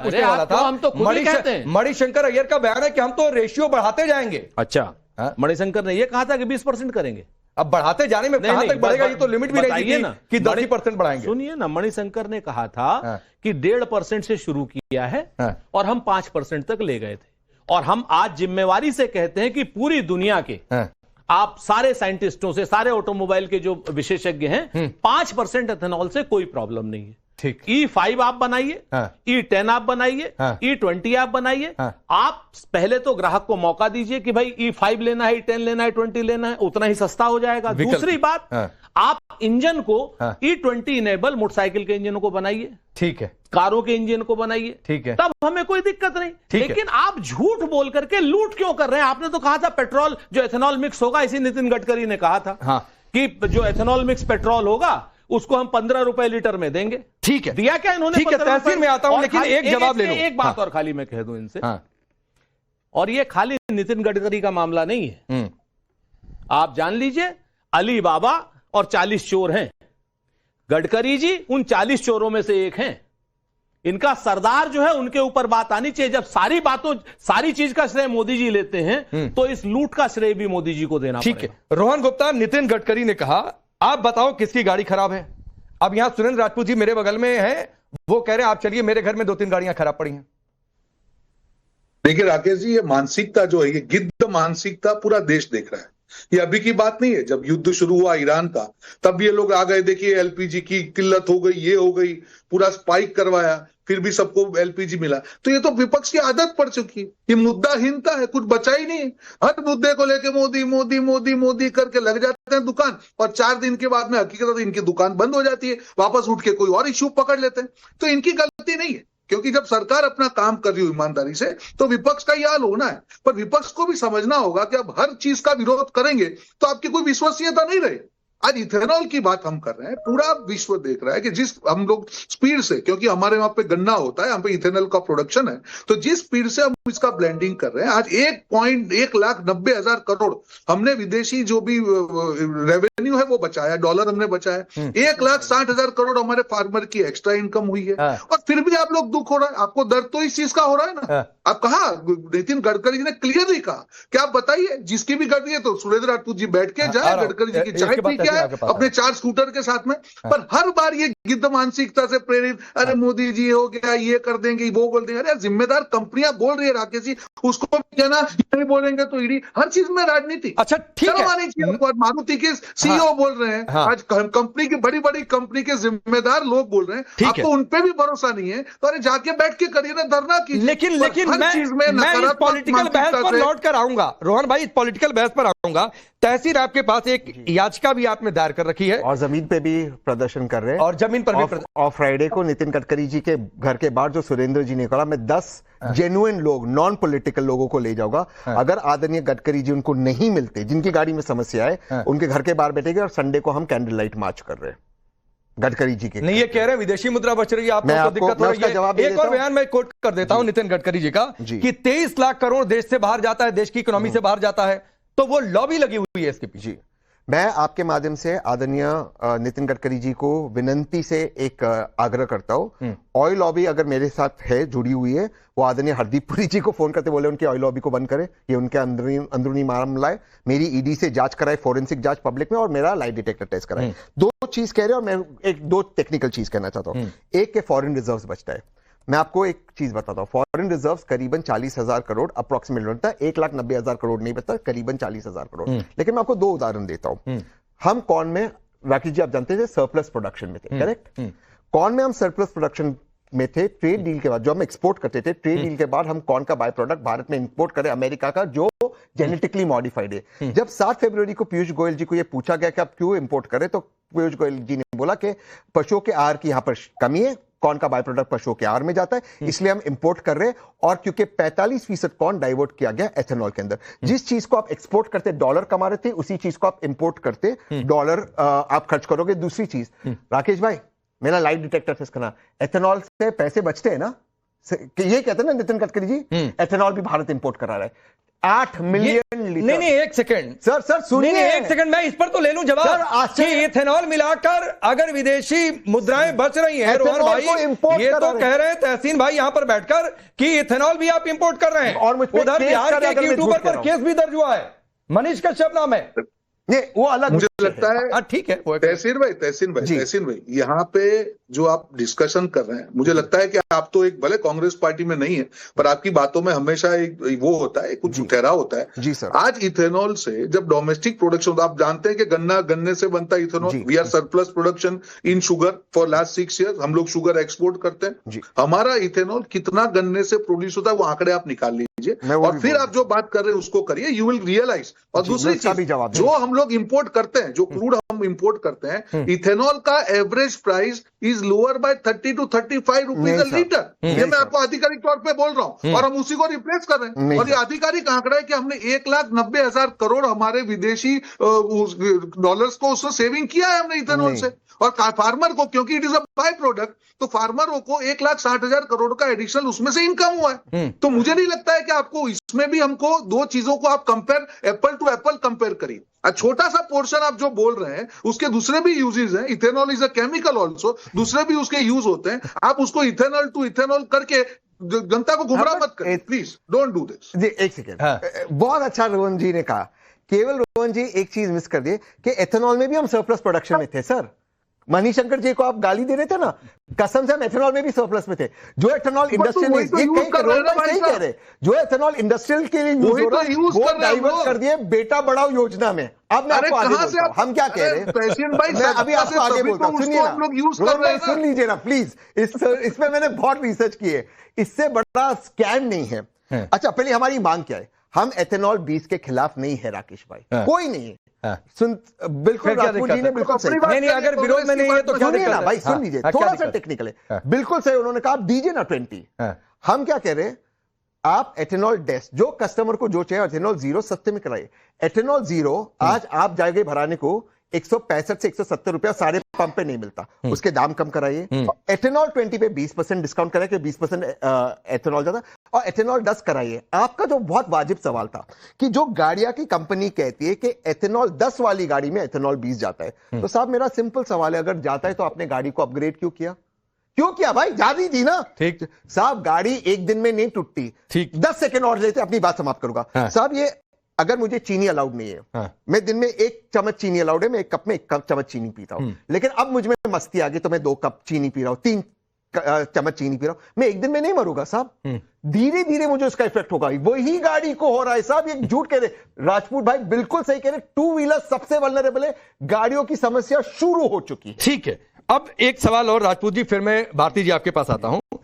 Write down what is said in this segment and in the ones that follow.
पूछने वाला था। हम तो खुद ही कहते हैं। मणिशंकर अय्यर का बयान है कि हम तो रेशियो बढ़ाते जाएंगे। अच्छा, मणिशंकर ने यह कहा था कि 20% करेंगे। अब बढ़ाते जाने में कहां तक बढ़ेगा, ये तो लिमिट भी नहीं दी कि 10% बढ़ाएंगे। सुनिए ना, मणिशंकर ने कहा था कि 1.5% से शुरू किया है और हम 5% तक ले गए थे। और हम आज जिम्मेवारी से कहते हैं कि पूरी दुनिया के आप सारे साइंटिस्टों से, सारे ऑटोमोबाइल के जो विशेषज्ञ हैं, 5% एथेनॉल से कोई प्रॉब्लम नहीं है। ठीक, E5 आप बनाइए, E10 आप बनाइए, E20 आप बनाइए। आप पहले तो ग्राहक को मौका दीजिए कि भाई E5 लेना है, E10 लेना है, 20 लेना है, उतना ही सस्ता हो जाएगा। दूसरी बात, आप इंजन को E20 इनेबल मोटरसाइकिल के इंजनों को बनाइए, ठीक है, कारों के इंजन को बनाइए, ठीक है, तब हमें कोई दिक्कत नहीं। लेकिन आप झूठ बोल करके लूट क्यों कर रहे हैं? आपने तो कहा था पेट्रोल जो एथेनॉल मिक्स होगा, इसी नितिन गडकरी ने कहा था कि जो एथेनॉल मिक्स पेट्रोल होगा उसको हम 15 रुपए लीटर में देंगे। ठीक है, दिया क्या इन्होंने? ठीक है, तहसील में आता हूं, लेकिन एक जवाब ले लो। एक बात और खाली मैं कह दूं इनसे, और ये खाली नितिन गडकरी का मामला नहीं है। आप जान लीजिए, अली बाबा और 40 चोर हैं। गडकरी जी उन 40 चोरों में से एक हैं। इनका सरदार जो है, उनके ऊपर बात आनी चाहिए। जब सारी चीज का श्रेय मोदी जी लेते हैं, तो इस लूट का श्रेय भी मोदी जी को देना पड़ेगा। ठीक है, रोहन गुप्ता, नितिन गडकरी ने कहा आप बताओ किसकी गाड़ी खराब है। अब यहां सुरेंद्र राजपूत जी मेरे बगल में हैं, वो कह रहे हैं आप चलिए मेरे घर में 2-3 गाड़ियां खराब पड़ी हैं। देखिए राकेश जी, ये मानसिकता जो है, ये गिद्ध मानसिकता पूरा देश देख रहा है। ये अभी की बात नहीं है। जब युद्ध शुरू हुआ ईरान का, तब ये लोग आ गए, देखिए एलपीजी की किल्लत हो गई, ये हो गई, पूरा स्पाइक करवाया, फिर भी सबको एलपीजी मिला। तो ये तो विपक्ष की आदत पड़ चुकी है। ये मुद्दाहीनता है, कुछ बचा ही नहीं। हर मुद्दे को लेके मोदी मोदी मोदी मोदी करके लग जाते हैं दुकान, और 4 दिन के बाद में हकीकत इनकी दुकान बंद हो जाती है। वापस उठ के कोई और इश्यू पकड़ लेते हैं। तो इनकी गलती नहीं है, क्योंकि जब सरकार अपना काम कर रही हो ईमानदारी से, तो विपक्ष का यह हाल होना है। पर विपक्ष को भी समझना होगा कि अब हर चीज का विरोध करेंगे तो आपकी कोई विश्वसनीयता नहीं रहे। आज इथेनॉल की बात हम कर रहे हैं, पूरा विश्व देख रहा है कि जिस हम लोग स्पीड से, क्योंकि हमारे वहां पे गन्ना होता है, यहाँ पे इथेनॉल का प्रोडक्शन है, तो जिस स्पीड से हम इसका ब्लेंडिंग कर रहे हैं, आज 1,90,000 करोड़ हमने विदेशी जो भी रेवेन्यू है वो बचाया, डॉलर हमने बचाया। 1,60,000 करोड़ हमारे फार्मर की एक्स्ट्रा इनकम हुई है। और फिर भी आप लोग दुख हो रहा है, आपको दर्द तो इस चीज का हो रहा है ना। आप कहा, नितिन गडकरी जी ने क्लियरली कहा कि आप बताइए जिसकी भी गलती है तो सुरेंद्र राजपूत जी बैठ के जाए, गडकरी जी की चाय पी के अपने 4 स्कूटर के साथ में। पर हर बार ये गिद्ध मानसिकता से प्रेरित, अरे मोदी जी हो गया, ये कर देंगे, वो बोल देंगे। अरे जिम्मेदार कंपनियां बोल रही है राकेश जी, उसको भी कहना, नहीं बोलेंगे तो ईडी। हर चीज में राजनीति। अच्छा ठीक है, मारुति के सीईओ बोल रहे हैं, आज कंपनी की बड़ी बड़ी कंपनी के जिम्मेदार लोग बोल रहे हैं, आपको उन पे भी भरोसा नहीं है, तो अरे जाके बैठ के करिए ना, धरना कीजिए। लेकिन मैं पॉलिटिकल बहस पर लौट कर आऊंगा, रोहन भाई, पॉलिटिकल बहस पर आऊंगा। तहसील आपके पास एक याचिका भी आपने दायर कर रखी है, और जमीन पे भी प्रदर्शन कर रहे हैं, और जमीन पर भी और फ्राइडे को नितिन गडकरी जी के घर के बाहर जो सुरेंद्र जी ने कहा, मैं 10 जेन्युइन लोग, नॉन पॉलिटिकल लोगों को ले जाऊंगा। अगर आदरणीय गडकरी जी उनको नहीं मिलते, जिनकी गाड़ी में समस्या है, उनके घर के बाहर बैठेंगे, और संडे को हम कैंडल लाइट मार्च कर रहे हैं गडकरी जी के। नहीं, ये कह रहे हैं विदेशी मुद्रा बच रही है, आपको तो दिक्कत हो रही है। एक और बयान मैं कोट कर देता हूं नितिन गडकरी जी का, कि 23 लाख करोड़ देश से बाहर जाता है, देश की इकोनॉमी से बाहर जाता है, तो वो लॉबी लगी हुई है इसके पीछे। मैं आपके माध्यम से आदरणीय नितिन गडकरी जी को विनंती से एक आग्रह करता हूं, ऑयल लॉबी अगर मेरे साथ है, जुड़ी हुई है, वो आदरणीय हरदीप पुरी जी को फोन करते बोले उनकी ऑयल लॉबी को बंद करे। ये उनके अंदरूनी मामला है। मेरी ईडी से जांच कराए, फॉरेंसिक जांच पब्लिक में, और मेरा लाई डिटेक्टर टेस्ट कराए। 2 चीज कह रहे हैं, और मैं 2 टेक्निकल चीज कहना चाहता हूं। एक के फॉरेन रिजर्व्स बचता है। मैं आपको एक चीज बताता हूं, फॉरेन रिजर्व्स करीबन 40,000 करोड़ अप्रोक्सीमेट बनता है। 1,90,000 करोड़ नहीं बचता, करीबन 40,000 करोड़। लेकिन मैं आपको 2 उदाहरण देता हूं। हम कॉर्न में, राकेश जी आप जानते थे, सरप्लस प्रोडक्शन में थे, करेक्ट? कॉर्न में हम सरप्लस प्रोडक्शन में थे। ट्रेड डील के बाद जो हम एक्सपोर्ट करते थे, ट्रेड डील के बाद हम कॉर्न का बाय प्रोडक्ट भारत में इंपोर्ट करें, अमेरिका का, जो जेनेटिकली मॉडिफाइड है। जब 7 फरवरी को पीयूष गोयल जी को यह पूछा गया कि आप क्यों इंपोर्ट करें, तो पीयूष गोयल जी ने बोला कि पशुओं के आहार की यहां पर कमी है, कॉर्न का बाय प्रोडक्ट पशुओं के आहार में जाता है, इसलिए हम इंपोर्ट कर रहे हैं। और क्योंकि 45% कॉर्न डाइवर्ट किया गया एथेनॉल के अंदर, जिस चीज को आप एक्सपोर्ट करते डॉलर कमा रहे थे, उसी चीज को आप इंपोर्ट करते डॉलर आप खर्च करोगे। दूसरी चीज, राकेश भाई, मेरा लाइट डिटेक्टर टेस्ट करना, एथेनॉल से पैसे बचते हैं ना, ये कहते हैं ना नितिन गडकरी जी, एथेनॉल भी भारत इंपोर्ट करा रहा है 8 मिलियन लीटर। नहीं एक सेकंड सर सुनिए, नहीं एक सेकंड, मैं इस पर तो ले लूं जवाब कि इथेनॉल मिलाकर अगर विदेशी मुद्राएं बच रही हैं, रोहन भाई ये तो कह रहे हैं तहसीन भाई यहां पर बैठकर कि इथेनॉल भी आप इंपोर्ट कर रहे हैं, और उधर बिहार के एक यूट्यूबर पर केस भी दर्ज हुआ है, मनीष कश्यप नाम है। नहीं वो अलग मुझे लगता है ठीक है तहसीन भाई यहाँ पे जो आप डिस्कशन कर रहे हैं, मुझे लगता है कि आप तो एक भले कांग्रेस पार्टी में नहीं है, पर आपकी बातों में हमेशा एक वो होता है, कुछ ठहराव होता है। जी सर। आज इथेनॉल से जब डोमेस्टिक प्रोडक्शन, आप जानते हैं कि गन्ने से बनता है ethanol, we are surplus production in sugar for last 6 years, हम लोग शुगर एक्सपोर्ट करते हैं। हमारा इथेनॉल कितना गन्ने से प्रोड्यूस होता है वो आंकड़े आप निकाल लीजिए, और फिर आप जो बात कर रहे हैं उसको करिए, यू विल रियलाइज। और दूसरी चीज जो हम लोग इंपोर्ट करते हैं, जो क्रूड हम इंपोर्ट करते हैं, इथेनॉल का average price is lower by 30 to 35 rupees a litre. ये मैं आपको आधिकारिक तौर पे बोल रहा हूं, और हम उसी को रिप्लेस कर रहे हैं। और ये आधिकारिक आंकड़ा है कि हमने 1,90,000 करोड़ हमारे विदेशी डॉलर्स को उससे सेविंग किया है हमने इथेनॉल से। और फार्मर को, क्योंकि it is a by product, तो फार्मरों को 1,60,000 करोड़ का एडिशनल उसमें से इनकम हुआ है। तो मुझे नहीं लगता है कि आपको इसमें भी, हमको दो चीजों को आप compare, apple to apple compare करिए। छोटा सा पोर्शन आप जो बोल रहे हैं उसके दूसरे भी यूजेस हैं, ethanol is a chemical also, दूसरे भी उसके यूज होते हैं। आप उसको इथेनॉल टू इथेनॉल करके जनता को गुमराह मत करें, प्लीज डोंट डू दिस। जी एक सेकेंड, बहुत अच्छा रोहन जी ने कहा, केवल रोहन जी एक चीज मिस कर दिए कि एथेनॉल में भी हम सरप्लस प्रोडक्शन में थे सर। मणिशंकर जी को आप गाली दे रहे थे ना, कसम से हम एथेनॉल में भी सरप्लस में थे। जो एथेनॉल इंडस्ट्रियल कह रहे, जो एथेनॉल इंडस्ट्रियल के लिए यूज वो डाइवर्ट कर दिए बेटा बढ़ाओ योजना में। अब मैं आपको आगे बोलता हूं, हम क्या कह रहे हैं, मैं अभी आपको आगे बोलता हूं, सुनिए ना, सुन लीजिए ना प्लीज। इसमें मैंने बहुत रिसर्च की है, इससे बड़ा स्कैम नहीं है। अच्छा पहले हमारी मांग क्या है, हम एथेनॉल 20 के खिलाफ नहीं है राकेश भाई, कोई नहीं है। सुन, बिल्कुल राजपूत जी ने बिल्कुल सही, नहीं अगर विरोध में नहीं है तो क्या दिक्कत है भाई, सुन लीजिए, थोड़ा सा टेक्निकल है, बिल्कुल सही। उन्होंने कहा आप दीजिए ना 20। हम क्या कह रहे हैं, आप एथेनॉल डेस्ट, जो कस्टमर को जो चाहिए एथेनॉल 0 सस्ते में कराइए। एथेनॉल 0 आज आप जाएंगे भराने को 165 से 170 रुपया सारे पंप पे नहीं मिलता, उसके दाम कम कराइए। एथेनॉल 20 पे 20% डिस्काउंट कराइए, 20% एथेनॉल ज्यादा, और एथेनॉल 10 कराइए। आपका जो बहुत वाजिब सवाल था कि जो गाड़ियां की कंपनी कहती है कि एथेनॉल 10 वाली गाड़ी में एथेनॉल 20 जाता है, तो साहब मेरा सिंपल सवाल है, अगर जाता है तो आपने गाड़ी को अपग्रेड क्यों किया भाई, जादी थी ना। ठीक साहब, गाड़ी एक दिन में नहीं टूटती, ठीक 10 सेकंड और लेते, अपनी बात समाप्त करूंगा साहब। ये अगर मुझे चीनी अलाउड नहीं है, मैं दिन में 1 चम्मच चीनी अलाउड है, मैं 1 कप में 1 चम्मच चीनी पीता हूं, लेकिन अब मुझ में मस्ती आ गई तो मैं 2 कप चीनी पी रहा हूं, 3 चम्मच चीनी पी रहा हूं, मैं एक दिन में नहीं मरूंगा साहब, धीरे धीरे मुझे उसका इफेक्ट होगा। वही गाड़ी को हो रहा है साहब, ये झूठ कह रहे राजपूत भाई, बिल्कुल सही कह रहे। 2 व्हीलर सबसे वल्नरेबल है, गाड़ियों की समस्या शुरू हो चुकी है। ठीक है, अब एक सवाल और राजपूत जी, फिर मैं भारती जी आपके पास आता हूं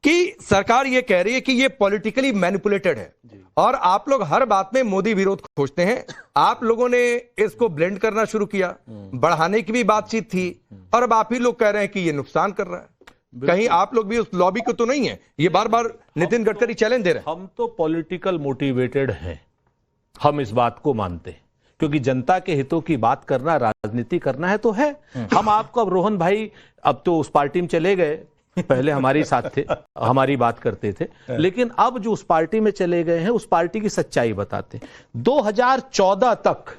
कि सरकार ये कह रही है कि ये पॉलिटिकली मैनिपुलेटेड है, और आप लोग हर बात में मोदी विरोध खोजते हैं। आप लोगों ने इसको ब्लेंड करना शुरू किया, बढ़ाने की भी बातचीत थी, और अब आप ही लोग कह रहे हैं कि ये नुकसान कर रहा है। कहीं आप लोग भी उस लॉबी को तो नहीं है? ये बार बार नितिन गडकरी चैलेंज दे रहे हैं। हम तो पॉलिटिकल मोटिवेटेड हैं, हम इस बात को मानते हैं, क्योंकि जनता के हितों की बात करना, राजनीति करना है तो है। हम आपको, अब रोहन भाई अब तो उस पार्टी में चले गए, पहले हमारे साथ थे, हमारी बात करते थे, लेकिन अब जो उस पार्टी में चले गए हैं उस पार्टी की सच्चाई बताते हैं। 2014 तक